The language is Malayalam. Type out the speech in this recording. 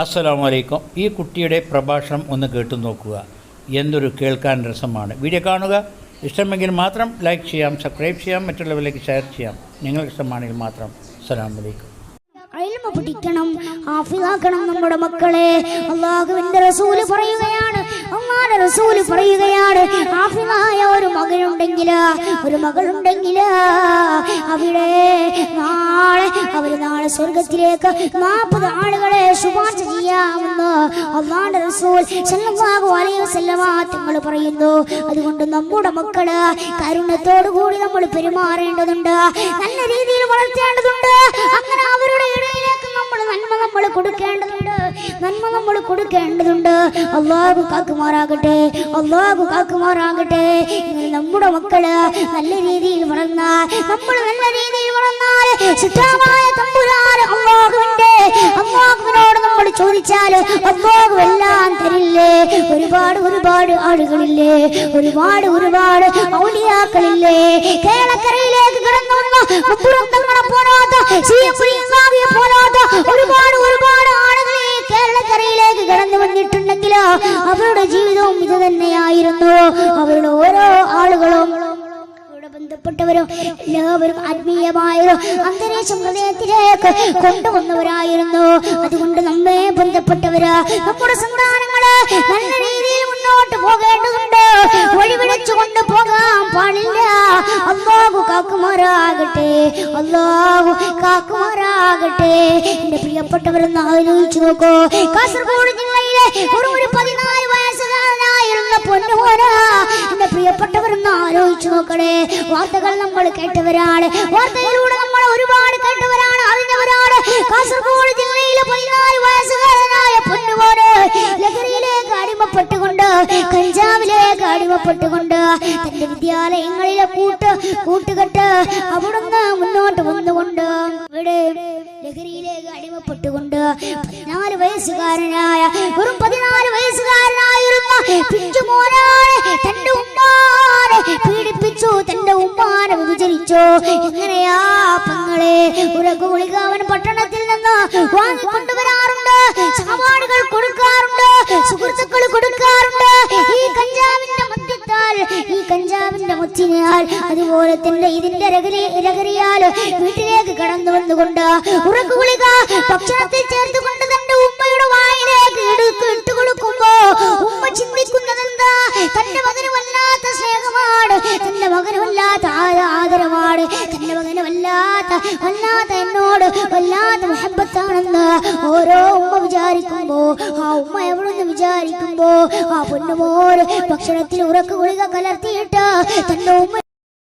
അസ്സലാമു അലൈക്കും. ഈ കുട്ടിയുടെ പ്രഭാഷണം ഒന്ന് കേട്ടു നോക്കുക. എന്തൊരു കേൾക്കാൻ രസമാണ്. വീഡിയോ കാണുക. ഇഷ്ടമെങ്കിൽ മാത്രം ലൈക്ക് ചെയ്യാം, സബ്സ്ക്രൈബ് ചെയ്യാം, മറ്റുള്ളവരിലേക്ക് ഷെയർ ചെയ്യാം. നിങ്ങൾക്ക് ഇഷ്ടമാണെങ്കിൽ മാത്രം. അസ്സലാമു അലൈക്കും. പഠിക്കണം, ഹാഫിളാക്കണം നമ്മുടെ മക്കളെ. അല്ലാഹുവിന്റെ റസൂല് പറയുകയാണ്, അല്ലാഹുവിന്റെ റസൂല് പറയുകയാണ്, ഹാഫിളായ ഒരു മകനുണ്ടെങ്കിൽ, ഒരു മകളുണ്ടെങ്കിൽ അവർ നാളെ സ്വർഗത്തിലേക്ക് 40 ആളുകളെ ശുപാർശ ചെയ്യാമെന്ന് അല്ലാഹുവിന്റെ റസൂൽ സല്ലല്ലാഹു അലൈഹി വസല്ലമ തങ്ങൾ പറയുന്നു. അതുകൊണ്ട് നമ്മുടെ മക്കള് കരുണത്തോടു കൂടി നമ്മൾ പെരുമാറേണ്ടതുണ്ട്, നല്ല രീതിയിൽ വളർത്തേണ്ടതുണ്ട്. അങ്ങനെ അവരുടെ നന്മ നമ്മൾ കൊടുക്കേണ്ടതുണ്ട്. അല്ലാഹു കാക്കുമാറാകട്ടെ, അല്ലാഹു കാക്കുമാറാകട്ടെ. ഇങ്ങനെ നമ്മുടെ മക്കള് നല്ല രീതിയിൽ വളർന്നാൽ, നമ്മൾ നല്ല രീതിയിൽ വളർന്നാൽ ശുദ്ധമായ തമ്പുരാൻ അല്ലാഹുവിനോട് നമ്മൾ ചോദിച്ചാൽ അല്ലാഹു എല്ലാം തരില്ലേ? ഒരുപാട് ആളുകളില്ലേ, ഒരുപാട് ഔലിയാക്കളില്ലേ? കേരളക്കരയിലേക്ക് കടന്നു വന്ന ഒരുപാട് ആളുകൾ കേരളക്കരയിലേക്ക് കടന്നു വന്നിട്ടുണ്ടെങ്കിൽ അവരുടെ ജീവിതവും ഇത് തന്നെയായിരുന്നു. അവരുടെ ഓരോ ആളുകളും ബന്ധപ്പെട്ടവരും എല്ലാവരും ആത്മീയമായൊരു അന്തരീക്ഷം ഹൃദയത്തിലേക്ക് കൊണ്ടുവന്നവരായിരുന്നു. അതുകൊണ്ട് നമ്മെ ബന്ധപ്പെട്ടവര്, നമ്മുടെ സന്താനങ്ങള് നല്ല രീതിയിൽ മുന്നോട്ട് പോകേണ്ടതുണ്ട്. വഴിപിടിച്ചു കൊണ്ട് പോകാൻ പാടില്ല. അല്ലാഹു കാക്കുമാറാകട്ടെ, അല്ലാഹു കാക്കുമാറാകട്ടെ. എന്റെ പ്രിയപ്പെട്ടവരൊന്ന് ആലോചിച്ചു നോക്കൂ. കാസർഗോഡ് ജില്ലയിലെ ഒരു 14 വയസ്സുകാരനായിരുന്ന പൊന്നുമോന, എന്റെ പ്രിയപ്പെട്ടവരൊന്ന് ആലോചിച്ചു നോക്കണേ. വാർത്തകൾ നമ്മൾ കേട്ടവരാണ്, വാർത്തയിലൂടെ നമ്മൾ ഒരുപാട് കേട്ടവരാണ്, അറിഞ്ഞവരാണ്. കാസർഗോഡ് ജില്ലയിലെ 14 വയസ്സുകാരനായ പൊന്നുമോന് ലഹരിയിലേക്ക് അടിമപ്പെട്ടുകൊണ്ട്, കഞ്ചാവിലേക്ക് അടിമപ്പെട്ടുകൊണ്ട് തന്റെ വിദ്യാലയങ്ങളിലെ കൂട്ടുകെട്ട് അവിടുന്ന് മുന്നോട്ട് വന്നുകൊണ്ട് ഇവിടെ ലഹരിയിലേക്ക് അടിമപ്പെട്ടുകൊണ്ട് 14 വയസ്സുകാരനായ വെറും 14 വയസ്സുകാരനായിരുന്ന പിഞ്ചുമോനാണ് തന്റെ ഉമ്മാനെ പീഡിപ്പിച്ചു, തന്റെ ഉമ്മാനെ വിഭജിച്ചു. എങ്ങനെയാ പങ്ങളെ? ഒരു ഗുളിക അവൻ പട്ടണത്തിൽ നിന്ന് വാങ്ങിക്കൊണ്ടുവരാറുണ്ട്, സഹപാഠികൾ കൊടുക്കാറുണ്ട്, സുഹൃത്തുക്കൾ കൊടുക്കാറുണ്ട്. ഈ കഞ്ചാവിന്റെ മുത്തിനാൽ അതുപോലെ തന്നെ ഇതിന്റെ ലഹരിയാൽ വീട്ടിലേക്ക് കടന്നു വന്നുകൊണ്ട് ഉറക്കു ഗുളിക ഭക്ഷണത്തിൽ ചേർത്തുകൊണ്ട് തന്റെ ഉമ്മയുടെ വായിലേക്ക് ഇട്ട് കൊടുക്കുമ്പോ ഉമ്മ ചിന്തിക്കുന്നതെന്താ? തന്റെ മകന് വല്ലാത്ത സ്നേഹമാണ്, തന്റെ മകന് വല്ലാത്ത ആദരവാണ്, തന്റെ മകന് വല്ലാത്ത എന്നോട് വല്ലാത്ത മുഹബ്ബത്താണെന്ന് ഓരോ ഉമ്മ വിചാരിക്കുമ്പോ, ആ ഉമ്മ എവിടുന്ന് വിചാരിക്കുമ്പോ ആ പൊന്നുമോര് ഭക്ഷണത്തിൽ ഉറക്കു ഗുളിക കലർത്തിയിട്ട് തന്റെ ഉമ്മ